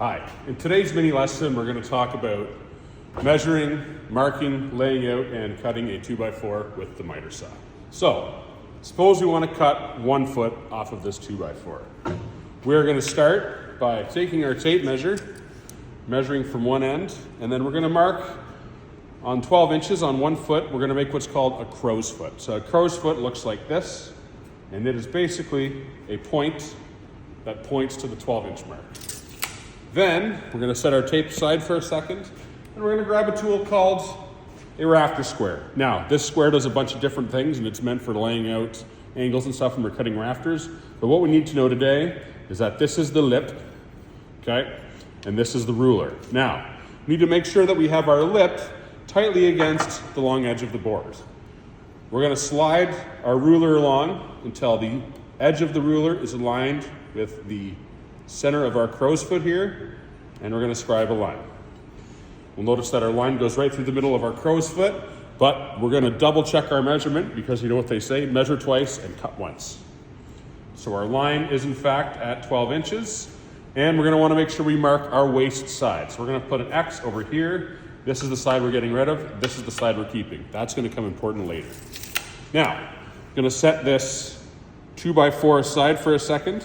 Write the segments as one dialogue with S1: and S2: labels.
S1: Hi, in today's mini lesson we're going to talk about measuring, marking, laying out, and cutting a 2x4 with the miter saw. So, suppose we want to cut 1 foot off of this 2x4. We're going to start by taking our tape measure, measuring from one end, and then we're going to mark on 12 inches on 1 foot. We're going to make what's called a crow's foot. So a crow's foot looks like this, and it is basically a point that points to the 12-inch mark. Then we're going to set our tape aside for a second, and we're going to grab a tool called a rafter square. Now, this square does a bunch of different things, and it's meant for laying out angles and stuff when we're cutting rafters. But what we need to know today is that this is the lip, okay, and this is the ruler. Now, we need to make sure that we have our lip tightly against the long edge of the board. We're going to slide our ruler along until the edge of the ruler is aligned with the center of our crow's foot here, and we're going to scribe a line. We'll notice that our line goes right through the middle of our crow's foot, but we're going to double check our measurement because you know what they say, measure twice and cut once. So our line is in fact at 12 inches, and we're going to want to make sure we mark our waist side. So we're going to put an X over here. This is the side we're getting rid of. This is the side we're keeping. That's going to come important later. Now, I'm going to set this 2x4 aside for a second,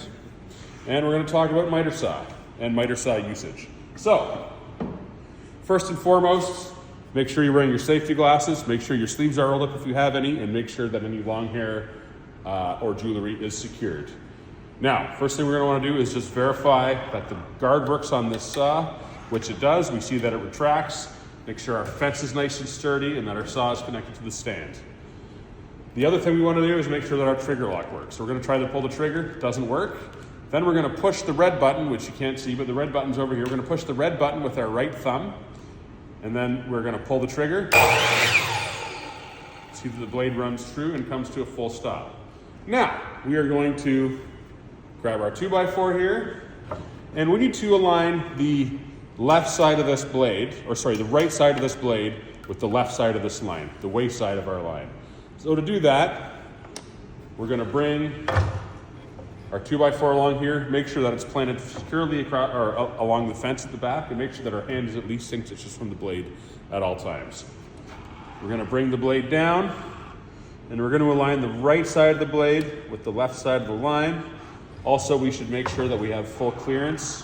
S1: and we're going to talk about miter saw and miter saw usage. So, first and foremost, make sure you're wearing your safety glasses, make sure your sleeves are rolled up if you have any, and make sure that any long hair or jewelry is secured. Now, first thing we're going to want to do is just verify that the guard works on this saw, which it does. We see that it retracts. Make sure our fence is nice and sturdy and that our saw is connected to the stand. The other thing we want to do is make sure that our trigger lock works. So we're going to try to pull the trigger. It doesn't work. Then we're going to push the red button, which you can't see, but the red button's over here. We're going to push the red button with our right thumb, and then we're going to pull the trigger. See that the blade runs through and comes to a full stop. Now, we are going to grab our 2x4 here, and we need to align the left side of this blade, the right side of this blade with the left side of this line, the waist side of our line. So to do that, we're going to bring our 2x4 along here, make sure that it's planted securely across, or along the fence at the back, and make sure that our hand is at least 6 inches from the blade at all times. We're going to bring the blade down, and we're going to align the right side of the blade with the left side of the line. Also, we should make sure that we have full clearance,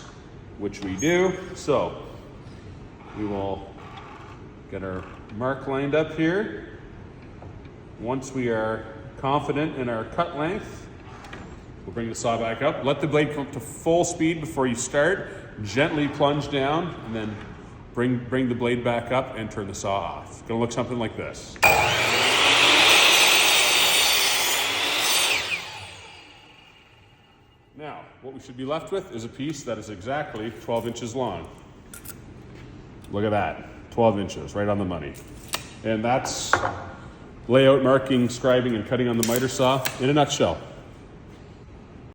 S1: which we do. So we will get our mark lined up here. Once we are confident in our cut length, we'll bring the saw back up. Let the blade come up to full speed before you start. Gently plunge down, and then bring the blade back up and turn the saw off. It's gonna look something like this. Now, what we should be left with is a piece that is exactly 12 inches long. Look at that, 12 inches, right on the money. And that's layout, marking, scribing, and cutting on the miter saw in a nutshell.